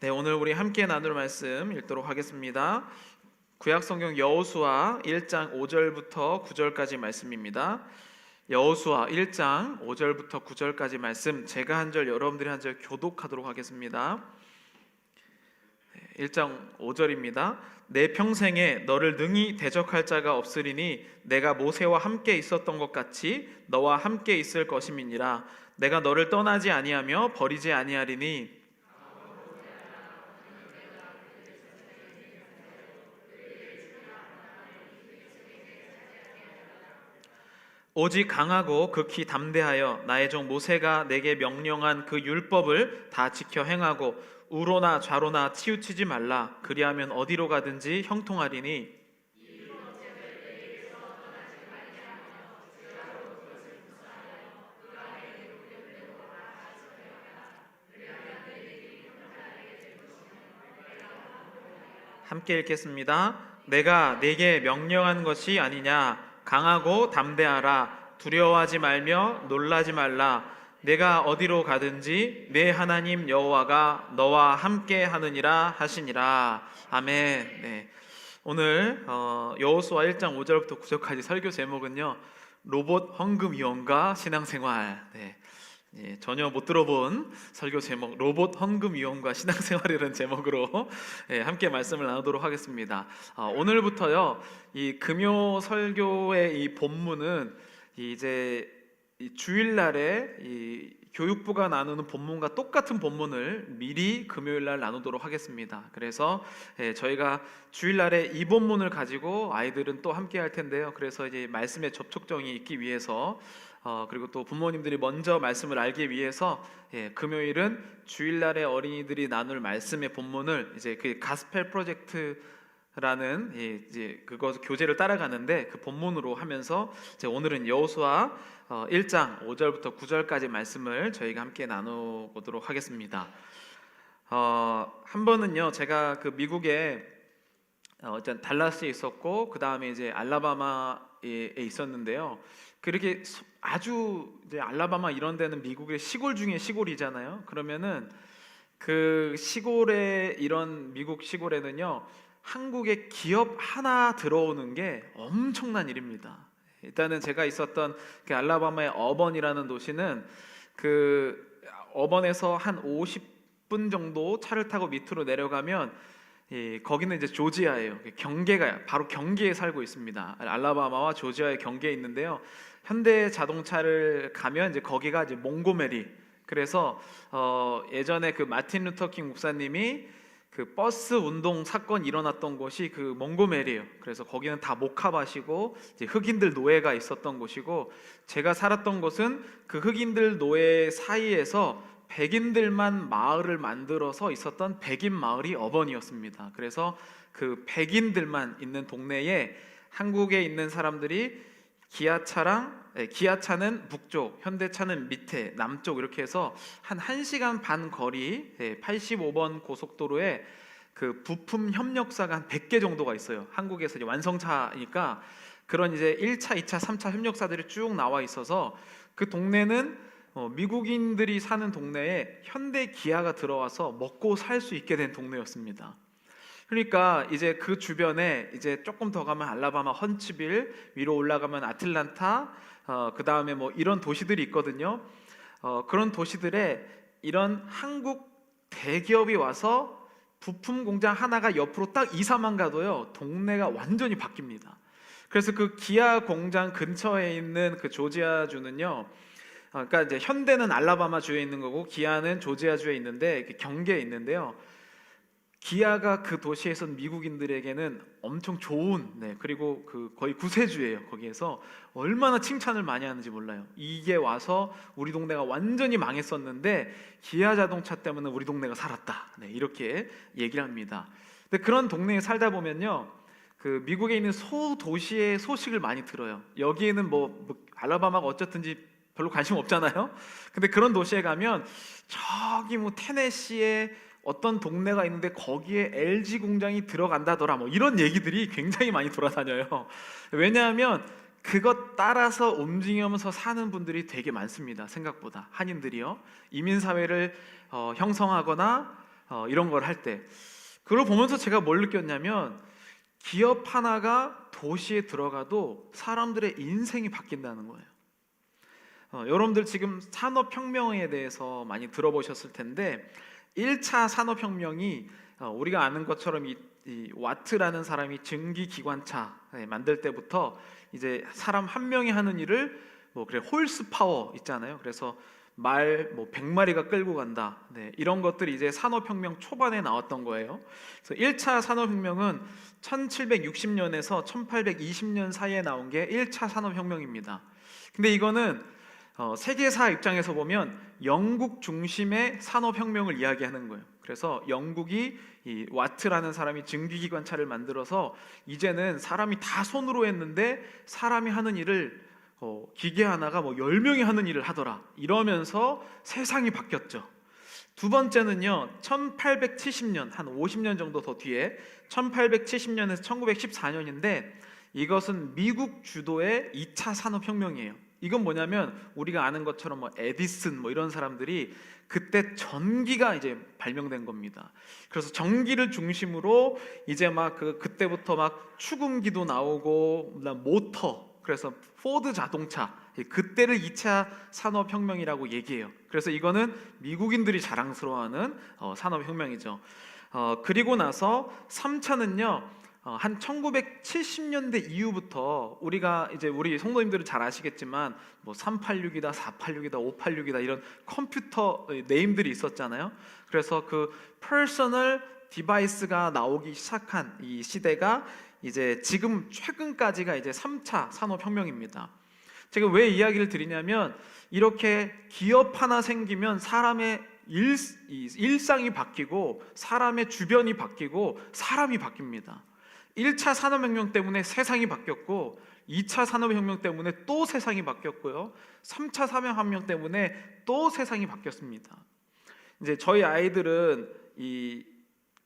네, 오늘 우리 함께 나눌 말씀 읽도록 하겠습니다. 구약성경 여호수아 1장 5절부터 9절까지 말씀입니다. 여호수아 1장 5절부터 9절까지 말씀, 제가 한 절 여러분들이 한 절 교독하도록 하겠습니다. 1장 5절입니다. 내 평생에 너를 능히 대적할 자가 없으리니 내가 모세와 함께 있었던 것 같이 너와 함께 있을 것임이니라. 내가 너를 떠나지 아니하며 버리지 아니하리니 오직 강하고 극히 담대하여 나의 종 모세가 내게 명령한 그 율법을 다 지켜 행하고 우로나 좌로나 치우치지 말라. 그리하면 어디로 가든지 형통하리니 함께 읽겠습니다. 내가 네게 명령한 것이 아니냐. 강하고 담대하라. 두려워하지 말며 놀라지 말라. 내가 어디로 가든지 내 하나님 여호와가 너와 함께 하느니라 하시니라. 아멘. 네. 오늘 여호수아 1장 5절부터 9절까지 설교 제목은요, 로봇 헌금 위원과 신앙생활. 네. 예, 전혀 못 들어본 설교 제목, 로봇 헌금 위원과 신앙생활이라는 제목으로 함께 말씀을 나누도록 하겠습니다. 오늘부터요, 이 금요 설교의 이 본문은 이제 이 주일날에 이 교육부가 나누는 본문과 똑같은 본문을 미리 금요일날 나누도록 하겠습니다. 그래서 저희가 주일날에 이 본문을 가지고 아이들은 또 함께 할 텐데요. 그래서 이제 말씀의 접촉점이 있기 위해서 그리고 또 부모님들이 먼저 말씀을 알기 위해서 금요일은 주일날에 어린이들이 나눌 말씀의 본문을 이제 그 가스펠 프로젝트라는 이제 그거 교재를 따라가는데 그 본문으로 하면서 이제 오늘은 여호수아 1장 5절부터 9절까지 말씀을 저희가 함께 나눠보도록 하겠습니다. 한 번은요, 제가 그 미국에 일단 달라스에 있었고 그 다음에 이제 알라바마에 있었는데요. 그렇게 아주 이제 알라바마 이런 데는 미국의 시골 중에 시골이잖아요. 그러면은 그 시골에, 이런 미국 시골에는요, 한국의 기업 하나 들어오는 게 엄청난 일입니다. 일단은 제가 있었던 그 알라바마의 어번이라는 도시는 그 어번에서 한 50분 정도 차를 타고 밑으로 내려가면 거기는 이제 조지아예요. 경계가 바로 경계에 살고 있습니다. 알라바마와 조지아의 경계에 있는데요. 현대 자동차를 가면 이제 거기가 이제 몽고메리. 그래서 예전에 그 마틴 루터킹 목사님이 그 버스 운동 사건 일어났던 곳이 그 몽고메리예요. 그래서 거기는 다 목합하시고 이제 흑인들 노예가 있었던 곳이고, 제가 살았던 곳은 그 흑인들 노예 사이에서 백인들만 마을을 만들어서 있었던 백인 마을이 어번이었습니다. 그래서 그 백인들만 있는 동네에 한국에 있는 사람들이 기아차는 북쪽, 현대차는 밑에 남쪽 이렇게 해서 한 1시간 반 거리 85번 고속도로에 그 부품 협력사가 한 100개 정도가 있어요. 한국에서 이제 완성차니까 그런 이제 1차, 2차, 3차 협력사들이 쭉 나와 있어서 그 동네는 미국인들이 사는 동네에 현대 기아가 들어와서 먹고 살 수 있게 된 동네였습니다. 그러니까 이제 그 주변에 이제 조금 더 가면 알라바마 헌츠빌, 위로 올라가면 아틀란타, 그 다음에 뭐 이런 도시들이 있거든요. 그런 도시들에 이런 한국 대기업이 와서 부품 공장 하나가 옆으로 딱 이사만 가도요, 동네가 완전히 바뀝니다. 그래서 그 기아 공장 근처에 있는 그 조지아주는요, 그러니까 이제 현대는 알라바마 주에 있는 거고 기아는 조지아 주에 있는데 경계에 있는데요. 기아가 그 도시에서 미국인들에게는 엄청 좋은, 그리고 그 거의 구세주예요. 거기에서 얼마나 칭찬을 많이 하는지 몰라요. 이게 와서 우리 동네가 완전히 망했었는데 기아 자동차 때문에 우리 동네가 살았다. 이렇게 얘기를 합니다. 근데 그런 동네에 살다 보면요, 그 미국에 있는 소도시의 소식을 많이 들어요. 여기에는 뭐 알라바마가 어쨌든지 별로 관심 없잖아요. 근데 그런 도시에 가면 저기 뭐 테네시에 어떤 동네가 있는데 거기에 LG 공장이 들어간다더라, 뭐 이런 얘기들이 굉장히 많이 돌아다녀요. 왜냐하면 그것 따라서 움직이면서 사는 분들이 되게 많습니다. 생각보다 한인들이요, 이민 사회를 형성하거나 이런 걸 할 때 그걸 보면서 제가 뭘 느꼈냐면 기업 하나가 도시에 들어가도 사람들의 인생이 바뀐다는 거예요. 여러분들 지금 산업혁명에 대해서 많이 들어보셨을 텐데 1차 산업혁명이 우리가 아는 것처럼 이 와트라는 사람이 증기기관차 만들 때부터 이제 사람 한 명이 하는 일을 뭐 그래 홀스 파워 있잖아요. 그래서 말 뭐 100마리가 끌고 간다. 이런 것들이 이제 산업혁명 초반에 나왔던 거예요. 그래서 1차 산업혁명은 1760년에서 1820년 사이에 나온 게 1차 산업혁명입니다. 근데 이거는 세계사 입장에서 보면 영국 중심의 산업혁명을 이야기하는 거예요. 그래서 영국이 이 와트라는 사람이 증기기관차를 만들어서 이제는 사람이 다 손으로 했는데 사람이 하는 일을 기계 하나가 뭐 10명이 하는 일을 하더라 이러면서 세상이 바뀌었죠. 두 번째는요 1870년 한 50년 정도 더 뒤에 1870년에서 1914년인데 이것은 미국 주도의 2차 산업혁명이에요. 이건 뭐냐면 우리가 아는 것처럼 뭐 에디슨 뭐 이런 사람들이 그때 전기가 이제 발명된 겁니다. 그래서 전기를 중심으로 이제 막 그때부터 막 추궁기도 나오고 그다음 모터 그래서 포드 자동차 그때를 2차 산업혁명이라고 얘기해요. 그래서 이거는 미국인들이 자랑스러워하는 산업혁명이죠. 그리고 나서 3차는요 한 1970년대 이후부터 우리가 이제 우리 성도님들은 잘 아시겠지만 뭐 386이다, 486이다, 586이다 이런 컴퓨터 네임들이 있었잖아요. 그래서 그 퍼스널 디바이스가 나오기 시작한 이 시대가 이제 지금 최근까지가 이제 3차 산업혁명입니다. 제가 왜 이야기를 드리냐면 이렇게 기업 하나 생기면 사람의 일상이 바뀌고 사람의 주변이 바뀌고 사람이 바뀝니다. 1차 산업혁명 때문에 세상이 바뀌었고 2차 산업혁명 때문에 또 세상이 바뀌었고요 3차 산업혁명 때문에 또 세상이 바뀌었습니다. 이제 저희 아이들은 이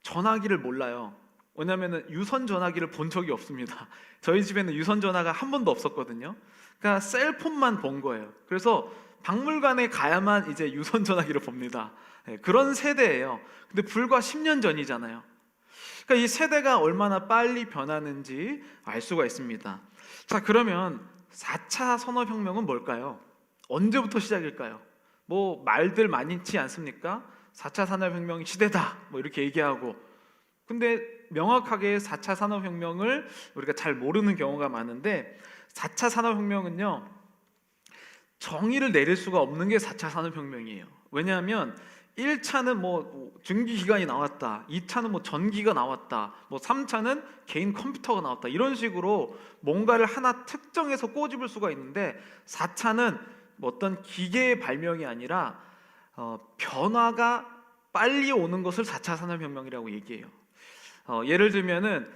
전화기를 몰라요. 왜냐하면 유선 전화기를 본 적이 없습니다. 저희 집에는 유선 전화가 한 번도 없었거든요. 그러니까 셀폰만 본 거예요. 그래서 박물관에 가야만 이제 유선 전화기를 봅니다. 그런 세대예요. 근데 불과 10년 전이잖아요. 그러니까 이 세대가 얼마나 빨리 변하는지 알 수가 있습니다. 자, 그러면 4차 산업혁명은 뭘까요? 언제부터 시작일까요? 뭐 말들 많이 있지 않습니까? 4차 산업혁명 시대다 뭐 이렇게 얘기하고 근데 명확하게 4차 산업혁명을 우리가 잘 모르는 경우가 많은데 4차 산업혁명은요 정의를 내릴 수가 없는 게 4차 산업혁명이에요. 왜냐하면 1차는 뭐 증기기관이 나왔다 2차는 뭐 전기가 나왔다 뭐 3차는 개인 컴퓨터가 나왔다 이런 식으로 뭔가를 하나 특정해서 꼬집을 수가 있는데 4차는 뭐 어떤 기계의 발명이 아니라 변화가 빨리 오는 것을 4차 산업혁명이라고 얘기해요. 예를 들면은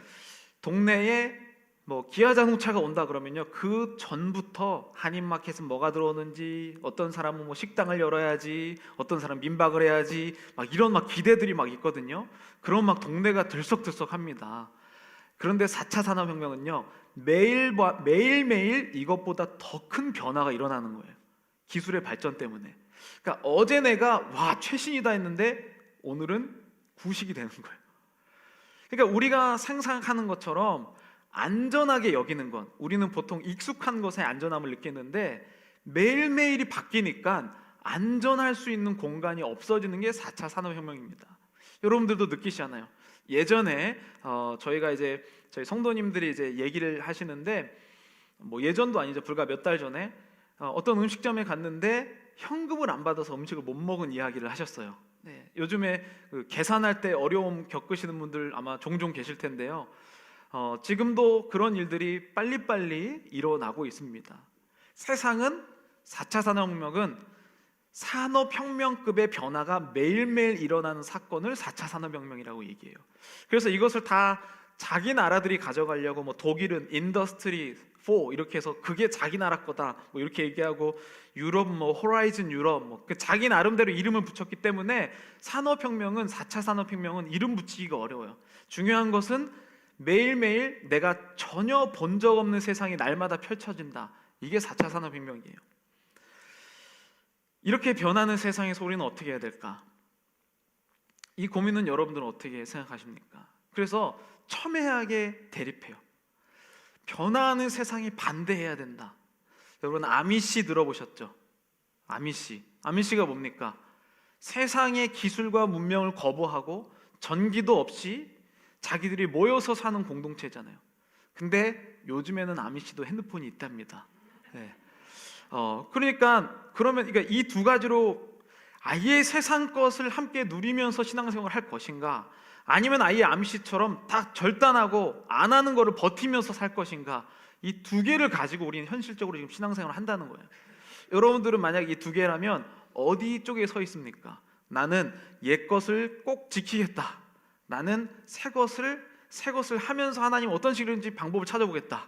동네에 뭐 기아 자동차가 온다 그러면요 그 전부터 한인마켓은 뭐가 들어오는지 어떤 사람은 뭐 식당을 열어야지 어떤 사람 민박을 해야지 막 이런 막 기대들이 막 있거든요. 그럼 막 동네가 들썩들썩합니다. 그런데 4차 산업혁명은요 매일매일 이것보다 더 큰 변화가 일어나는 거예요. 기술의 발전 때문에. 그러니까 어제 내가 와 최신이다 했는데 오늘은 구식이 되는 거예요. 그러니까 우리가 상상하는 것처럼 안전하게 여기는 건 우리는 보통 익숙한 것에 안전함을 느끼는데 매일매일이 바뀌니까 안전할 수 있는 공간이 없어지는 게 4차 산업혁명입니다. 여러분들도 느끼시잖아요. 예전에 저희가 이제 저희 성도님들이 이제 얘기를 하시는데 뭐 예전도 아니죠. 불과 몇 달 전에 어떤 음식점에 갔는데 현금을 안 받아서 음식을 못 먹은 이야기를 하셨어요. 네, 요즘에 계산할 때 어려움 겪으시는 분들 아마 종종 계실 텐데요. 지금도 그런 일들이 빨리빨리 일어나고 있습니다. 세상은 4차 산업혁명은 산업혁명급의 변화가 매일매일 일어나는 사건을 4차 산업혁명이라고 얘기해요. 그래서 이것을 다 자기 나라들이 가져가려고 뭐 독일은 인더스트리 4 이렇게 해서 그게 자기 나라 거다 뭐 이렇게 얘기하고 유럽 뭐 호라이즌 유럽 뭐 그 자기 나름대로 이름을 붙였기 때문에 산업혁명은 4차 산업혁명은 이름 붙이기가 어려워요. 중요한 것은 매일매일 내가 전혀 본 적 없는 세상이 날마다 펼쳐진다. 이게 4차 산업혁명이에요. 이렇게 변하는 세상에서 우리는 어떻게 해야 될까? 이 고민은 여러분들은 어떻게 생각하십니까? 그래서 첨예하게 대립해요. 변화하는 세상에 반대해야 된다. 여러분 아미시 들어보셨죠? 아미시가 뭡니까? 세상의 기술과 문명을 거부하고 전기도 없이 자기들이 모여서 사는 공동체잖아요. 근데 요즘에는 아미시도 핸드폰이 있답니다. 네. 그러니까 이 두 가지로 아예 세상 것을 함께 누리면서 신앙생활을 할 것인가, 아니면 아예 아미시처럼 다 절단하고 안 하는 거를 버티면서 살 것인가, 이 두 개를 가지고 우리는 현실적으로 지금 신앙생활을 한다는 거예요. 여러분들은 만약 이 두 개라면 어디 쪽에 서 있습니까? 나는 옛 것을 꼭 지키겠다. 나는 새 것을 하면서 하나님 어떤 식으로든지 방법을 찾아보겠다.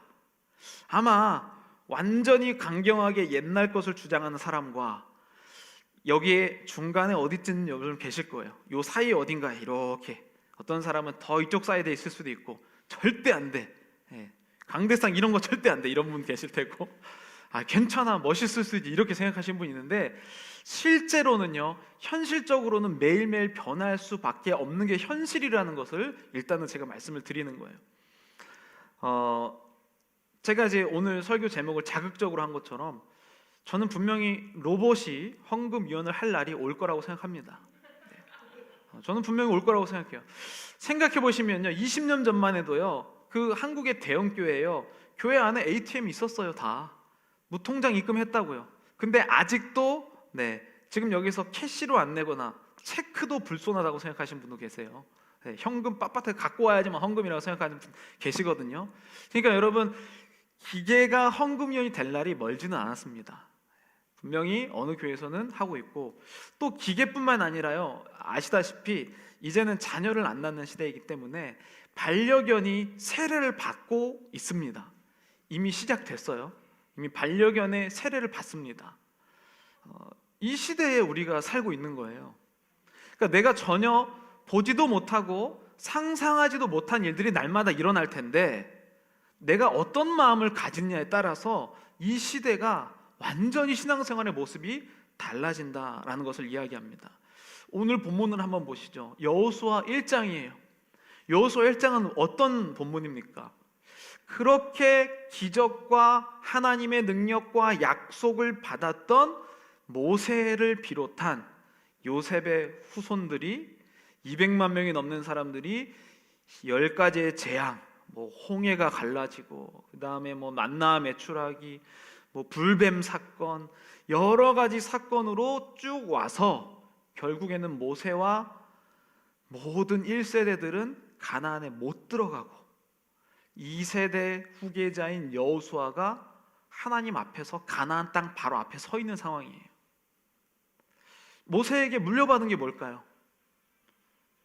아마 완전히 강경하게 옛날 것을 주장하는 사람과 여기에 중간에 어디쯤 여러분 계실 거예요. 요 사이 어딘가에 이렇게, 어떤 사람은 더 이쪽 사이드에 있을 수도 있고, 절대 안 돼, 강대상 이런 거 절대 안 돼, 이런 분 계실 테고, 괜찮아, 멋있을 수 있지, 이렇게 생각하시는 분이 있는데, 실제로는요, 현실적으로는 매일매일 변할 수밖에 없는 게 현실이라는 것을 일단은 제가 말씀을 드리는 거예요. 제가 이제 오늘 설교 제목을 자극적으로 한 것처럼 저는 분명히 로봇이 헌금위원을 할 날이 올 거라고 생각합니다. 저는 분명히 올 거라고 생각해요. 생각해 보시면요, 20년 전만 해도요, 그 한국의 대형 교회예요, 교회 안에 ATM이 있었어요. 다 무통장 입금했다고요. 근데 아직도 지금 여기서 캐시로 안 내거나 체크도 불손하다고 생각하시는 분도 계세요. 현금 빳빳하게 갖고 와야지만 헌금이라고 생각하는 분 계시거든요. 그러니까 여러분, 기계가 헌금위원이 될 날이 멀지는 않았습니다. 분명히 어느 교회에서는 하고 있고, 또 기계뿐만 아니라요, 아시다시피 이제는 자녀를 안 낳는 시대이기 때문에 반려견이 세례를 받고 있습니다. 이미 시작됐어요. 이미 반려견의 세례를 받습니다. 이 시대에 우리가 살고 있는 거예요. 그러니까 내가 전혀 보지도 못하고 상상하지도 못한 일들이 날마다 일어날 텐데, 내가 어떤 마음을 가지느냐에 따라서 이 시대가 완전히 신앙생활의 모습이 달라진다라는 것을 이야기합니다. 오늘 본문을 한번 보시죠. 여호수아 1장이에요. 여호수아 1장은 어떤 본문입니까? 그렇게 기적과 하나님의 능력과 약속을 받았던 모세를 비롯한 요셉의 후손들이 200만 명이 넘는 사람들이 10가지의 재앙, 홍해가 갈라지고, 그 다음에 만나 매출하기, 불뱀 사건, 여러 가지 사건으로 쭉 와서 결국에는 모세와 모든 1세대들은 가나안에 못 들어가고, 2세대 후계자인 여호수아가 하나님 앞에서 가나안 땅 바로 앞에 서 있는 상황이에요. 모세에게 물려받은 게 뭘까요?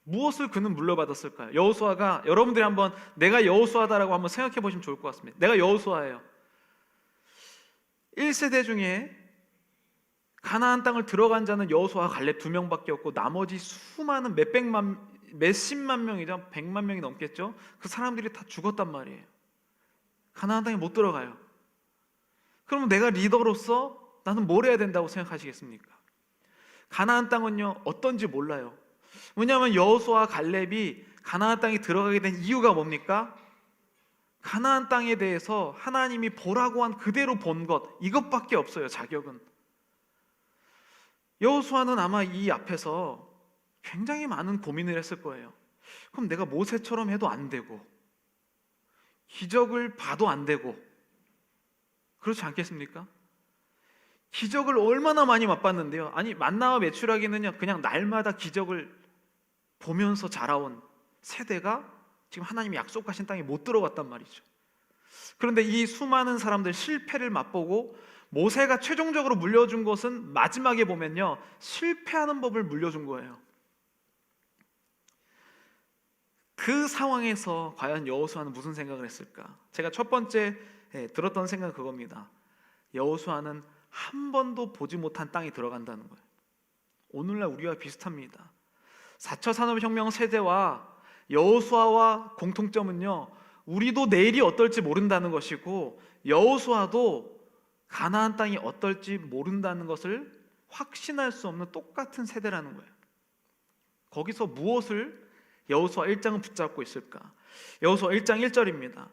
무엇을 그는 물려받았을까요? 여호수아가, 여러분들이 한번 내가 여호수아다라고 한번 생각해 보시면 좋을 것 같습니다. 내가 여호수아예요. 1세대 중에 가나안 땅을 들어간 자는 여호수아 갈렙 2명밖에 없고, 나머지 수많은 몇십만 명이죠, 100만 명이 넘겠죠. 그 사람들이 다 죽었단 말이에요. 가나안 땅에 못 들어가요. 그러면 내가 리더로서 나는 뭘 해야 된다고 생각하시겠습니까? 가나안 땅은요, 어떤지 몰라요. 왜냐하면 여호수아 갈렙이 가나안 땅에 들어가게 된 이유가 뭡니까? 가나안 땅에 대해서 하나님이 보라고 한 그대로 본 것, 이것밖에 없어요. 자격은. 여호수아는 아마 이 앞에서 굉장히 많은 고민을 했을 거예요. 그럼 내가 모세처럼 해도 안 되고, 기적을 봐도 안 되고, 그렇지 않겠습니까? 기적을 얼마나 많이 맛봤는데요. 아니, 만나와 매출하기는요, 그냥 날마다 기적을 보면서 자라온 세대가 지금 하나님이 약속하신 땅에 못 들어갔단 말이죠. 그런데 이 수많은 사람들 실패를 맛보고, 모세가 최종적으로 물려준 것은 마지막에 보면요, 실패하는 법을 물려준 거예요. 그 상황에서 과연 여호수아는 무슨 생각을 했을까? 제가 첫 번째 들었던 생각은 그겁니다. 여호수아는 한 번도 보지 못한 땅에 들어간다는 거예요. 오늘날 우리와 비슷합니다. 4차 산업혁명 세대와 여호수아와 공통점은요, 우리도 내일이 어떨지 모른다는 것이고, 여호수아도 가나안 땅이 어떨지 모른다는 것을 확신할 수 없는 똑같은 세대라는 거예요. 거기서 무엇을 여호수아 1장은 붙잡고 있을까? 여호수아 1장 1절입니다.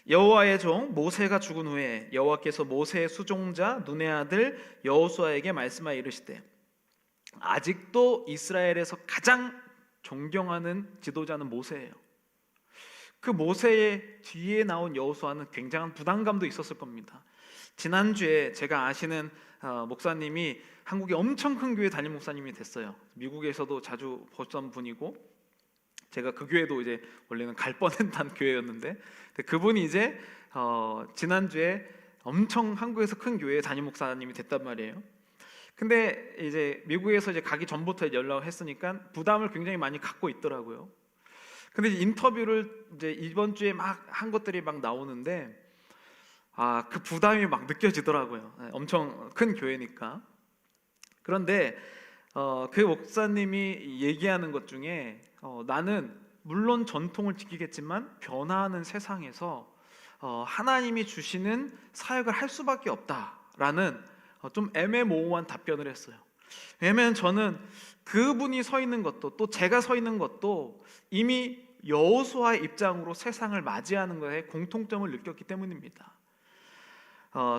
여호와의 종 모세가 죽은 후에 여호와께서 모세의 수종자 눈의 아들 여호수아에게 말씀하여 이르시되, 아직도 이스라엘에서 가장 존경하는 지도자는 모세예요. 그 모세의 뒤에 나온 여호수아는 굉장한 부담감도 있었을 겁니다. 지난주에 제가 아시는 목사님이 한국의 엄청 큰 교회 담임 목사님이 됐어요. 미국에서도 자주 보던 분이고, 제가 그 교회도 이제 원래는 갈 뻔했던 교회였는데, 그분이 이제 지난주에 엄청 한국에서 큰 교회 담임 목사님이 됐단 말이에요. 근데 이제 미국에서 이제 가기 전부터 연락을 했으니까 부담을 굉장히 많이 갖고 있더라고요. 근데 인터뷰를 이제 이번 주에 막 한 것들이 막 나오는데, 그 부담이 막 느껴지더라고요. 엄청 큰 교회니까. 그런데 그 목사님이 얘기하는 것 중에 나는 물론 전통을 지키겠지만 변화하는 세상에서 하나님이 주시는 사역을 할 수밖에 없다라는 좀 애매모호한 답변을 했어요. 왜냐하면 저는 그분이 서 있는 것도 또 제가 서 있는 것도 이미 여호수아의 입장으로 세상을 맞이하는 것에 공통점을 느꼈기 때문입니다.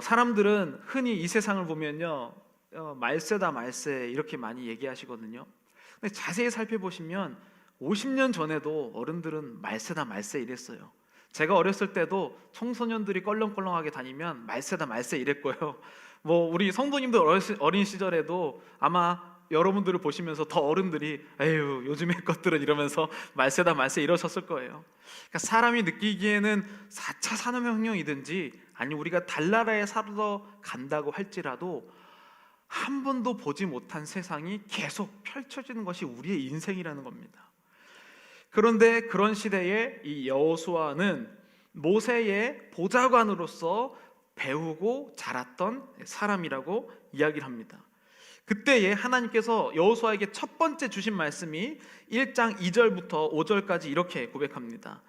사람들은 흔히 이 세상을 보면요, 말세다 말세 이렇게 많이 얘기하시거든요. 근데 자세히 살펴보시면 50년 전에도 어른들은 말세다 말세 이랬어요. 제가 어렸을 때도 청소년들이 껄렁껄렁하게 다니면 말세다 말세 이랬고요. 뭐 우리 성도님들 어린 시절에도 아마 여러분들을 보시면서 더 어른들이 에휴 요즘의 것들은 이러면서 말세다 말세 이러셨을 거예요. 그러니까 사람이 느끼기에는 4차 산업혁명이든지 아니 우리가 달나라에 살러 간다고 할지라도 한 번도 보지 못한 세상이 계속 펼쳐지는 것이 우리의 인생이라는 겁니다. 그런데 그런 시대에 이 여호수아는 모세의 보좌관으로서 배우고 자랐던 사람이라고 이야기를 합니다. 그때에 하나님께서 여호수아에게 첫 번째 주신 말씀이 1장 2절부터 5절까지 이렇게 고백합니다.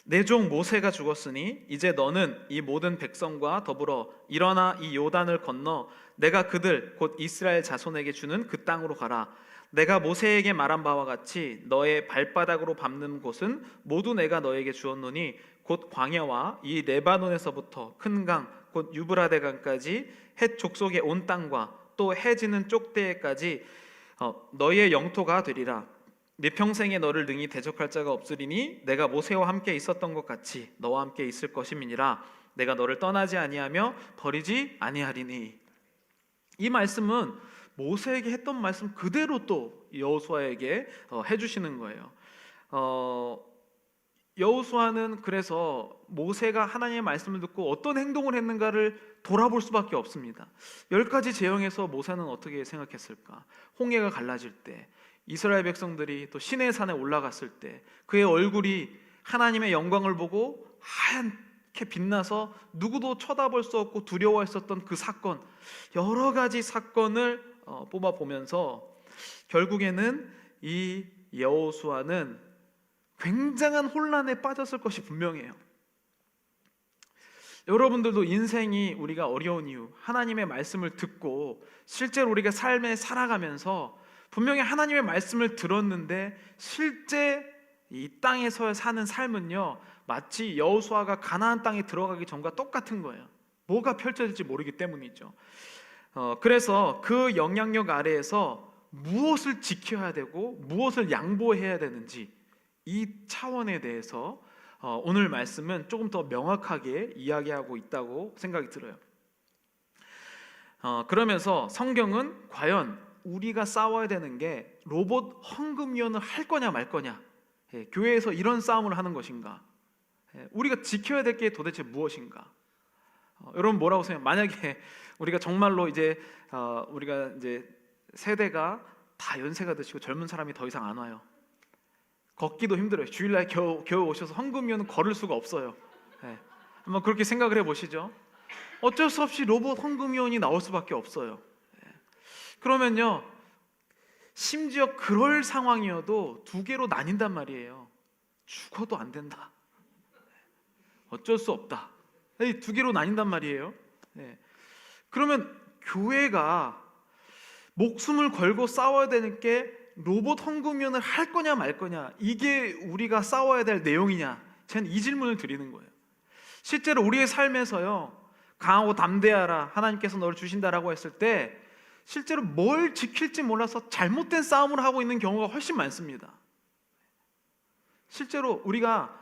내 종 모세가 죽었으니 이제 너는 이 모든 백성과 더불어 일어나 이 요단을 건너 내가 그들 곧 이스라엘 자손에게 주는 그 땅으로 가라. 내가 모세에게 말한 바와 같이 너의 발바닥으로 밟는 곳은 모두 내가 너에게 주었노니 곧 광야와 이 레바논에서부터 큰 강 곧 유브라데 강까지 헷 족속의 온 땅과 또 해지는 쪽대에까지 너의 영토가 되리라. 네 평생에 너를 능히 대적할 자가 없으리니 내가 모세와 함께 있었던 것 같이 너와 함께 있을 것임이니라. 내가 너를 떠나지 아니하며 버리지 아니하리니. 이 말씀은 모세에게 했던 말씀 그대로 또 여호수아에게 해주시는 거예요. 여호수아는 그래서 모세가 하나님의 말씀을 듣고 어떤 행동을 했는가를 돌아볼 수밖에 없습니다. 10가지 재앙에서 모세는 어떻게 생각했을까? 홍해가 갈라질 때, 이스라엘 백성들이 또 시내 산에 올라갔을 때 그의 얼굴이 하나님의 영광을 보고 하얗게 빛나서 누구도 쳐다볼 수 없고 두려워했었던 그 사건, 여러 가지 사건을 뽑아보면서 결국에는 이 여호수아는 굉장한 혼란에 빠졌을 것이 분명해요. 여러분들도 인생이 우리가 어려운 이유, 하나님의 말씀을 듣고 실제로 우리가 삶에 살아가면서 분명히 하나님의 말씀을 들었는데 실제 이 땅에서 사는 삶은요, 마치 여호수아가 가나안 땅에 들어가기 전과 똑같은 거예요. 뭐가 펼쳐질지 모르기 때문이죠. 그래서 그 영향력 아래에서 무엇을 지켜야 되고 무엇을 양보해야 되는지 이 차원에 대해서 오늘 말씀은 조금 더 명확하게 이야기하고 있다고 생각이 들어요. 그러면서 성경은 과연 우리가 싸워야 되는 게 로봇 헌금위원을 할 거냐 말 거냐, 교회에서 이런 싸움을 하는 것인가, 우리가 지켜야 될 게 도대체 무엇인가? 여러분 뭐라고 생각해요? 만약에 우리가 정말로 이제 우리가 이제 세대가 다 연세가 드시고 젊은 사람이 더 이상 안 와요. 걷기도 힘들어요. 주일날 겨우 오셔서 헌금위원은 걸을 수가 없어요. 한번 그렇게 생각을 해보시죠. 어쩔 수 없이 로봇 헌금위원이 나올 수밖에 없어요. 그러면요, 심지어 그럴 상황이어도 두 개로 나뉜단 말이에요. 죽어도 안 된다. 어쩔 수 없다. 두 개로 나뉜단 말이에요. 그러면 교회가 목숨을 걸고 싸워야 되는 게 로봇 헌금위원을 할 거냐 말 거냐, 이게 우리가 싸워야 될 내용이냐, 저는 이 질문을 드리는 거예요. 실제로 우리의 삶에서요, 강하고 담대하라, 하나님께서 너를 주신다라고 했을 때 실제로 뭘 지킬지 몰라서 잘못된 싸움을 하고 있는 경우가 훨씬 많습니다. 실제로 우리가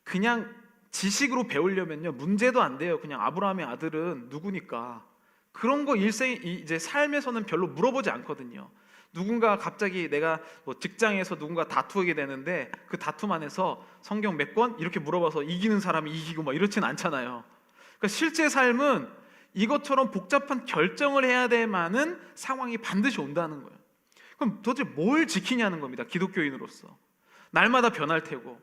그냥 지식으로 배우려면요, 문제도 안 돼요. 그냥 아브라함의 아들은 누구니까 그런 거 이제 삶에서는 별로 물어보지 않거든요. 누군가 갑자기 내가 뭐 직장에서 누군가 다투게 되는데 그 다툼 안에서 성경 몇 권 이렇게 물어봐서 이기는 사람이 이기고 막 이렇진 않잖아요. 그러니까 실제 삶은 이것처럼 복잡한 결정을 해야 될 만한 상황이 반드시 온다는 거예요. 그럼 도대체 뭘 지키냐는 겁니다. 기독교인으로서 날마다 변할 테고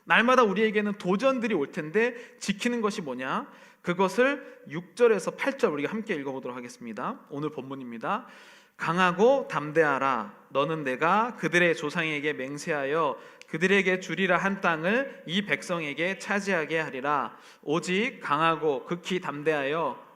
날마다 우리에게는 도전들이 올 텐데 지키는 것이 뭐냐? 그것을 6절에서 8절 우리가 함께 읽어보도록 하겠습니다. 오늘 본문입니다. 강하고 담대하라. 너는 내가 그들의 조상에게 맹세하여 그들에게 주리라 한 땅을 이 백성에게 차지하게 하리라. 오직 강하고 극히 담대하여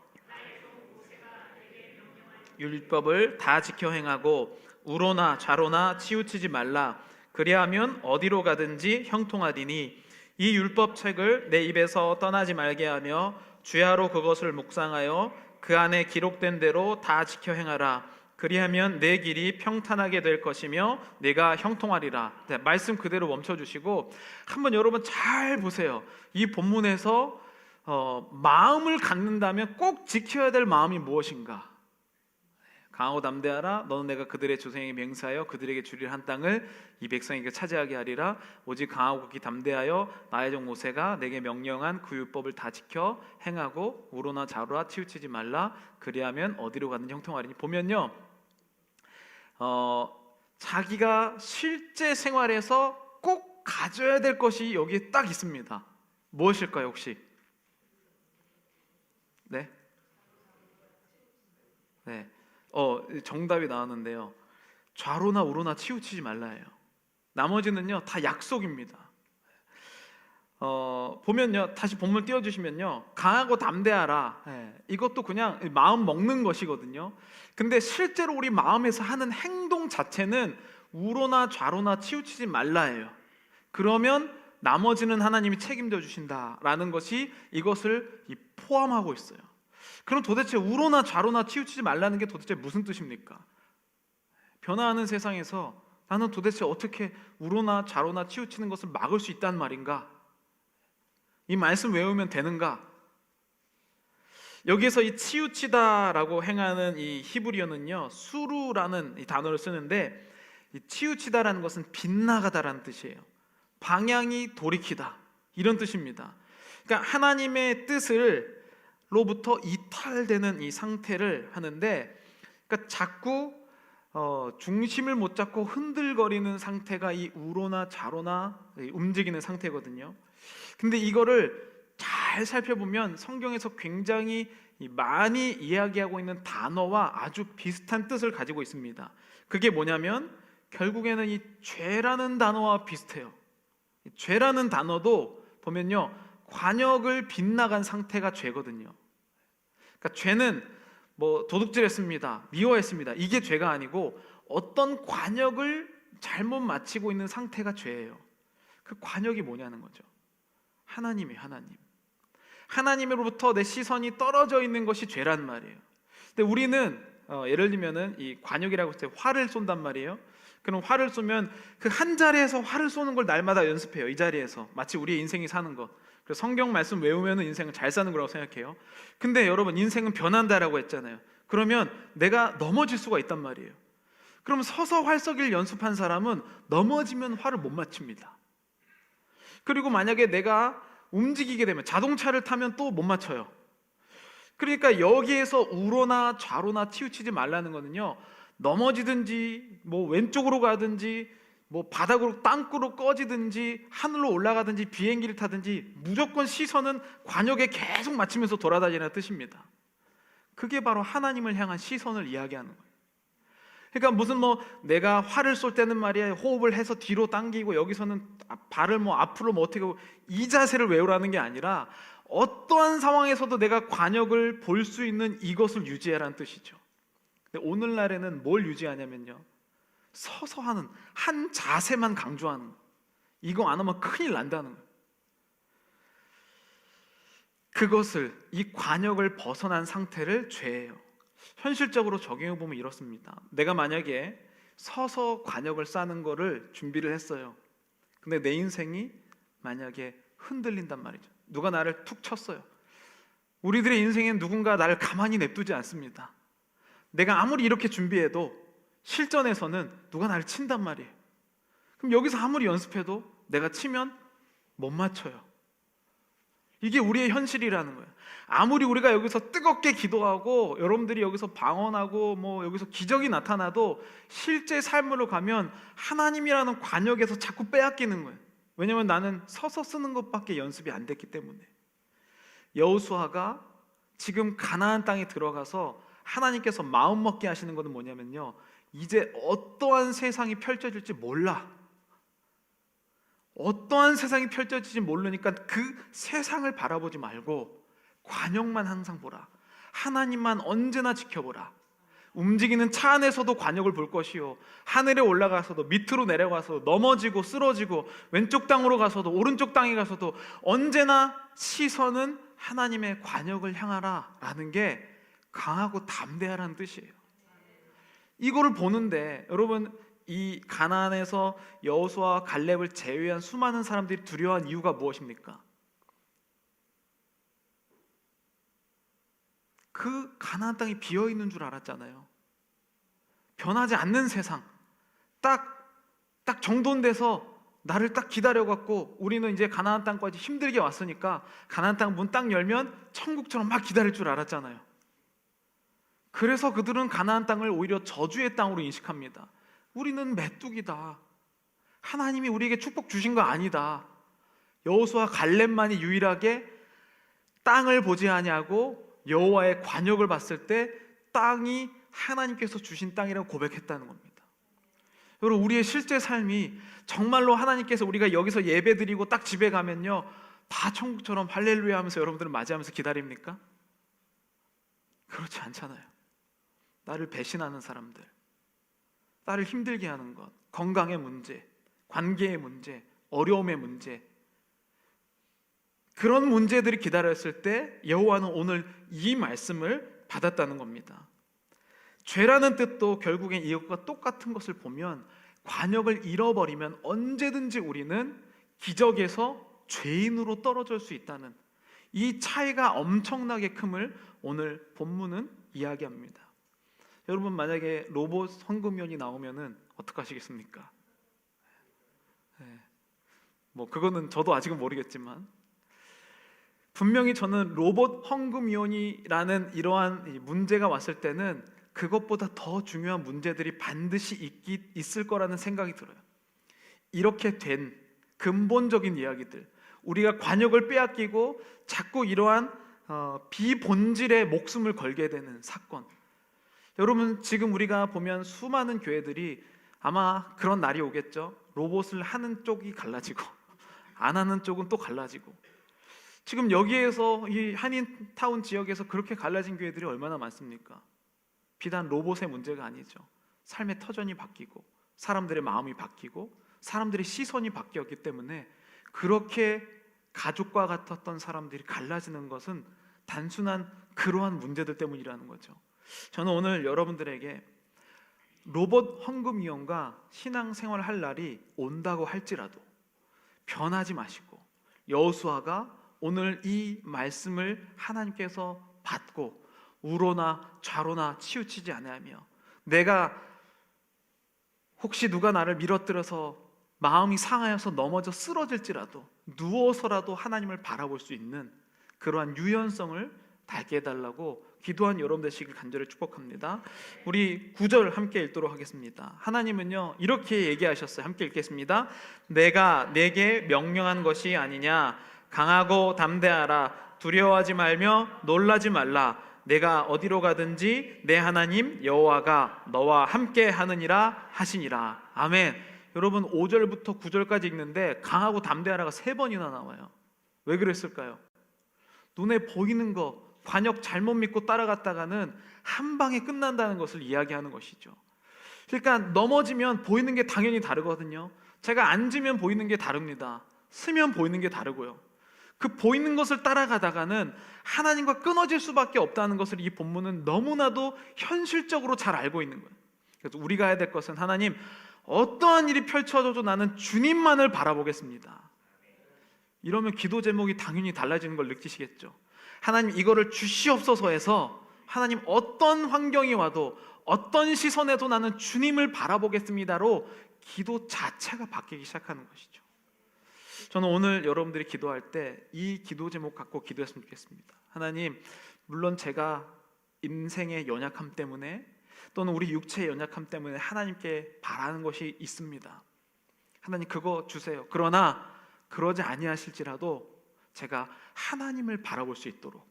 율법을 다 지켜 행하고 우로나 좌로나 치우치지 말라. 그리하면 어디로 가든지 형통하리니 이 율법책을 내 입에서 떠나지 말게 하며 주야로 그것을 묵상하여 그 안에 기록된 대로 다 지켜 행하라. 그리하면 내 길이 평탄하게 될 것이며 내가 형통하리라. 네, 말씀 그대로 멈춰주시고 한번 여러분 잘 보세요. 이 본문에서 마음을 갖는다면 꼭 지켜야 될 마음이 무엇인가? 강하고 담대하라. 너는 내가 그들의 조상에게 맹세하여 그들에게 주리라 한 땅을 이 백성에게 차지하게 하리라. 오직 강하고 극히 담대하여 나의 종 모세가 내게 명령한 그 율법을 다 지켜 행하고 우로나 좌로나 치우치지 말라. 그리하면 어디로 가든지 형통하리니. 보면요, 자기가 실제 생활에서 꼭 가져야 될 것이 여기에 딱 있습니다. 무엇일까요 혹시? 네? 네. 정답이 나왔는데요. 좌로나 우로나 치우치지 말라예요. 나머지는요 다 약속입니다. 보면요, 다시 본문 띄워주시면요, 강하고 담대하라. 이것도 그냥 마음 먹는 것이거든요. 근데 실제로 우리 마음에서 하는 행동 자체는 우로나 좌로나 치우치지 말라예요. 그러면 나머지는 하나님이 책임져 주신다라는 것이 이것을 포함하고 있어요. 그럼 도대체 우로나 좌로나 치우치지 말라는 게 도대체 무슨 뜻입니까? 변화하는 세상에서 나는 도대체 어떻게 우로나 좌로나 치우치는 것을 막을 수 있단 말인가? 이 말씀 외우면 되는가? 여기에서 이 치우치다라고 행하는 이 히브리어는요, 수루라는 이 단어를 쓰는데, 이 치우치다라는 것은 빗나가다라는 뜻이에요. 방향이 돌이키다, 이런 뜻입니다. 그러니까 하나님의 뜻을 로부터 이탈되는 이 상태를 하는데, 그러니까 자꾸 중심을 못 잡고 흔들거리는 상태가 이 우로나 좌로나 움직이는 상태거든요. 근데 이거를 잘 살펴보면 성경에서 굉장히 많이 이야기하고 있는 단어와 아주 비슷한 뜻을 가지고 있습니다. 그게 뭐냐면 결국에는 이 죄라는 단어와 비슷해요. 죄라는 단어도 보면요, 관역을 빗나간 상태가 죄거든요. 그러니까 죄는 뭐 도둑질했습니다, 미워했습니다, 이게 죄가 아니고 어떤 관역을 잘못 마치고 있는 상태가 죄예요. 그 관역이 뭐냐는 거죠. 하나님이에요. 하나님으로부터 내 시선이 떨어져 있는 것이 죄란 말이에요. 근데 우리는 예를 들면은 이 관역이라고 했을 때 활을 쏜단 말이에요. 그럼 활을 쏘면 그 한 자리에서 활을 쏘는 걸 날마다 연습해요. 이 자리에서 마치 우리의 인생이 사는 것. 그래서 성경 말씀 외우면은 인생을 잘 사는 거라고 생각해요. 근데 여러분, 인생은 변한다라고 했잖아요. 그러면 내가 넘어질 수가 있단 말이에요. 그럼 서서 활 쏘기를 연습한 사람은 넘어지면 활을 못 맞춥니다. 그리고 만약에 내가 움직이게 되면, 자동차를 타면 또 못 맞춰요. 그러니까 여기에서 우로나 좌로나 치우치지 말라는 거는요, 넘어지든지 뭐 왼쪽으로 가든지 뭐 바닥으로 땅굴로 꺼지든지 하늘로 올라가든지 비행기를 타든지 무조건 시선은 관역에 계속 맞추면서 돌아다니는 뜻입니다. 그게 바로 하나님을 향한 시선을 이야기하는 거예요. 그러니까 무슨 뭐 내가 활을 쏠 때는 말이야 호흡을 해서 뒤로 당기고 여기서는 발을 뭐 앞으로 뭐 어떻게 하고 이 자세를 외우라는 게 아니라 어떠한 상황에서도 내가 관역을 볼 수 있는 이것을 유지하라는 뜻이죠. 근데 오늘날에는 뭘 유지하냐면요, 서서 하는 한 자세만 강조하는 거예요. 이거 안 하면 큰일 난다는 거예요. 그것을, 이 관역을 벗어난 상태를 죄예요. 현실적으로 적용해 보면 이렇습니다. 내가 만약에 서서 관역을 쌓는 거를 준비를 했어요. 근데 내 인생이 만약에 흔들린단 말이죠. 누가 나를 툭 쳤어요. 우리들의 인생엔 누군가 나를 가만히 냅두지 않습니다. 내가 아무리 이렇게 준비해도 실전에서는 누가 나를 친단 말이에요. 그럼 여기서 아무리 연습해도 내가 치면 못 맞춰요. 이게 우리의 현실이라는 거예요. 아무리 우리가 여기서 뜨겁게 기도하고 여러분들이 여기서 방언하고 뭐 여기서 기적이 나타나도 실제 삶으로 가면 하나님이라는 관역에서 자꾸 빼앗기는 거예요. 왜냐하면 나는 서서 쓰는 것밖에 연습이 안 됐기 때문에. 여호수아가 지금 가나안 땅에 들어가서 하나님께서 마음 먹게 하시는 것은 뭐냐면요, 이제 어떠한 세상이 펼쳐질지 몰라. 어떠한 세상이 펼쳐질지 모르니까 그 세상을 바라보지 말고 관역만 항상 보라. 하나님만 언제나 지켜보라. 움직이는 차 안에서도 관역을 볼 것이요, 하늘에 올라가서도 밑으로 내려가서 넘어지고 쓰러지고 왼쪽 땅으로 가서도 오른쪽 땅에 가서도 언제나 시선은 하나님의 관역을 향하라 라는 게 강하고 담대하라는 뜻이에요. 이거를 보는데 여러분, 이 가나안에서 여호수아와 갈렙을 제외한 수많은 사람들이 두려워한 이유가 무엇입니까? 그 가나안 땅이 비어있는 줄 알았잖아요. 변하지 않는 세상, 딱 정돈돼서 나를 딱 기다려갖고 우리는 이제 가나안 땅까지 힘들게 왔으니까 가나안 땅 문 딱 열면 천국처럼 막 기다릴 줄 알았잖아요. 그래서 그들은 가나안 땅을 오히려 저주의 땅으로 인식합니다. 우리는 메뚜기다. 하나님이 우리에게 축복 주신 거 아니다. 여호수아 갈렙만이 유일하게 땅을 보지 아니하고 여호와의 관역을 봤을 때 땅이 하나님께서 주신 땅이라고 고백했다는 겁니다. 여러분, 우리의 실제 삶이 정말로 하나님께서 우리가 여기서 예배드리고 딱 집에 가면요 다 천국처럼 할렐루야 하면서 여러분들은 맞이하면서 기다립니까? 그렇지 않잖아요. 나를 배신하는 사람들, 나를 힘들게 하는 것, 건강의 문제, 관계의 문제, 어려움의 문제, 그런 문제들이 기다렸을 때 여호와는 오늘 이 말씀을 받았다는 겁니다. 죄라는 뜻도 결국엔 이것과 똑같은 것을 보면 관역을 잃어버리면 언제든지 우리는 기적에서 죄인으로 떨어질 수 있다는 이 차이가 엄청나게 큼을 오늘 본문은 이야기합니다. 여러분, 만약에 로봇 헌금위원이 나오면은 어떡하시겠습니까? 뭐 그거는 저도 아직은 모르겠지만 분명히 저는 로봇 헌금위원이라는 이러한 문제가 왔을 때는 그것보다 더 중요한 문제들이 반드시 있을 거라는 생각이 들어요. 이렇게 된 근본적인 이야기들, 우리가 관역을 빼앗기고 자꾸 이러한 비본질의 목숨을 걸게 되는 사건. 여러분, 지금 우리가 보면 수많은 교회들이 아마 그런 날이 오겠죠. 로봇을 하는 쪽이 갈라지고 안 하는 쪽은 또 갈라지고. 지금 여기에서 이 한인타운 지역에서 그렇게 갈라진 교회들이 얼마나 많습니까? 비단 로봇의 문제가 아니죠. 삶의 터전이 바뀌고 사람들의 마음이 바뀌고 사람들의 시선이 바뀌었기 때문에 그렇게 가족과 같았던 사람들이 갈라지는 것은 단순한 그러한 문제들 때문이라는 거죠. 저는 오늘 여러분들에게 로봇 헌금위원과 신앙생활을 할 날이 온다고 할지라도 변하지 마시고 여호수아가 오늘 이 말씀을 하나님께서 받고 우로나 좌로나 치우치지 아니하며, 내가 혹시 누가 나를 밀어뜨려서 마음이 상하여서 넘어져 쓰러질지라도 누워서라도 하나님을 바라볼 수 있는 그러한 유연성을 달게 해달라고 기도한 여러분 되시길 간절히 축복합니다. 우리 9절 함께 읽도록 하겠습니다. 하나님은요 이렇게 얘기하셨어요. 함께 읽겠습니다. 내가 내게 명령한 것이 아니냐, 강하고 담대하라, 두려워하지 말며 놀라지 말라, 내가 어디로 가든지 내 하나님 여호와가 너와 함께 하느니라 하시니라. 아멘. 여러분, 5절부터 9절까지 읽는데 강하고 담대하라가 3번이나 나와요. 왜 그랬을까요? 눈에 보이는 거 관역 잘못 믿고 따라갔다가는 한 방에 끝난다는 것을 이야기하는 것이죠. 그러니까 넘어지면 보이는 게 당연히 다르거든요. 제가 앉으면 보이는 게 다릅니다. 서면 보이는 게 다르고요. 그 보이는 것을 따라가다가는 하나님과 끊어질 수밖에 없다는 것을 이 본문은 너무나도 현실적으로 잘 알고 있는 거예요. 그래서 우리가 해야 될 것은, 하나님, 어떠한 일이 펼쳐져도 나는 주님만을 바라보겠습니다. 이러면 기도 제목이 당연히 달라지는 걸 느끼시겠죠. 하나님, 이거를 주시옵소서 해서, 하나님, 어떤 환경이 와도 어떤 시선에도 나는 주님을 바라보겠습니다로 기도 자체가 바뀌기 시작하는 것이죠. 저는 오늘 여러분들이 기도할 때 이 기도 제목 갖고 기도했으면 좋겠습니다. 하나님, 물론 제가 인생의 연약함 때문에 또는 우리 육체의 연약함 때문에 하나님께 바라는 것이 있습니다. 하나님, 그거 주세요. 그러나 그러지 아니하실지라도 제가 하나님을 바라볼 수 있도록,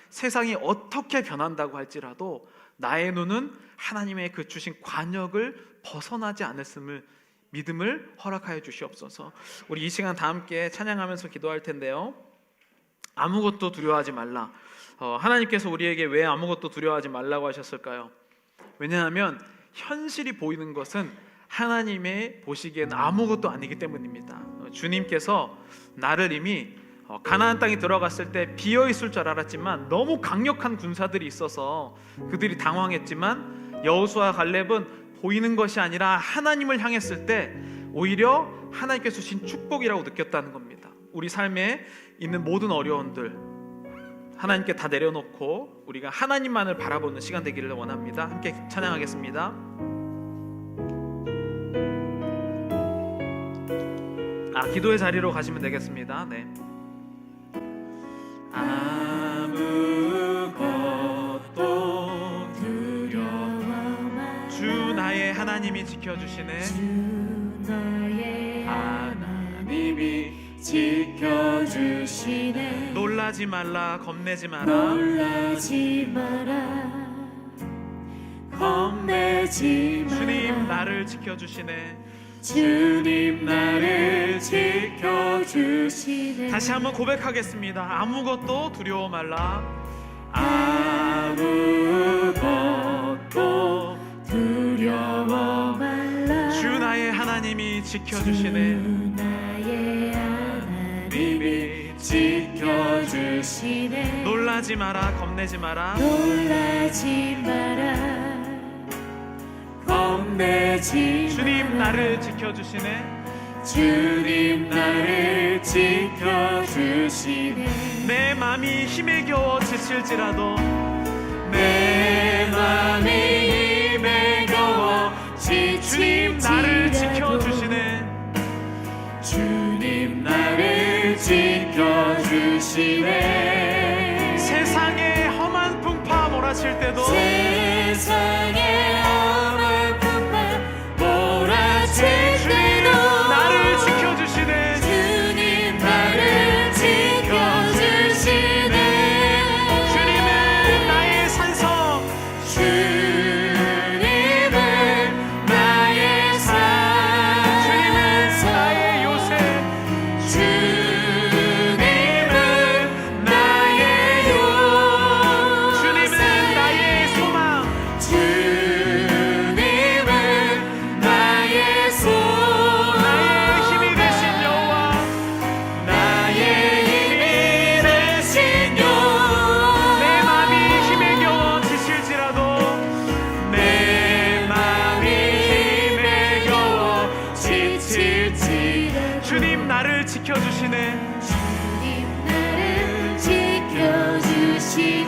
세상이 어떻게 변한다고 할지라도 나의 눈은 하나님의 그 주신 관역을 벗어나지 않았음을, 믿음을 허락하여 주시옵소서. 우리 이 시간 다 함께 찬양하면서 기도할 텐데요, 아무것도 두려워하지 말라. 하나님께서 우리에게 왜 아무것도 두려워하지 말라고 하셨을까요? 왜냐하면 현실이 보이는 것은 하나님의 보시기엔 아무것도 아니기 때문입니다. 주님께서 나를 이미 가나안 땅에 들어갔을 때 비어있을 줄 알았지만 너무 강력한 군사들이 있어서 그들이 당황했지만, 여호수아 갈렙은 보이는 것이 아니라 하나님을 향했을 때 오히려 하나님께서 주신 축복이라고 느꼈다는 겁니다. 우리 삶에 있는 모든 어려움들 하나님께 다 내려놓고 우리가 하나님만을 바라보는 시간 되기를 원합니다. 함께 찬양하겠습니다. 기도의 자리로 가시면 되겠습니다. 네. 아무것도 두려워, 주 나의 하나님이 지켜주시네. 주 너의 하나님이 지켜주시네. 놀라지 말라, 겁내지 마라. 놀라지 마라, 겁내지 마라. 주님 나를 지켜주시네. 주님 나를 지켜주시네. 다시 한번 고백하겠습니다. 아무것도 두려워 말라. 아무것도 두려워 말라. 주 나의 하나님이 지켜주시네. 주 나의 하나님이 지켜주시네. 놀라지 마라, 겁내지 마라. 놀라지 마라, 겁내지 주님 마라. 나를 지켜주시네. 주님 나를 지켜주시네. 내 맘이 힘에 겨워 지칠지라도, 내 맘이 힘에 겨워 주님 나를 지칠지라도 지켜주시네. 주님 나를 지켜주시네. 세상에 험한 풍파 몰아칠 때도, 세상에 험한 풍파 몰아칠 때도 나를 지켜주시네. 주님 나를 지켜주시네. 주님은 나의 산성, 주님은 나의 산성, 주님은 나의 요새, 주님은 나의 요새, 주님은 나의 소망, 주님은 나의 소망, 나의 힘이 되신 여호와. 나의 힘이 되신 여호와. 내 맘이 힘에 겨워 지칠지라도, 내 맘이 힘에 겨워 지칠지라도 주님 나를 지켜주시네. 주님 나를 지켜주시네.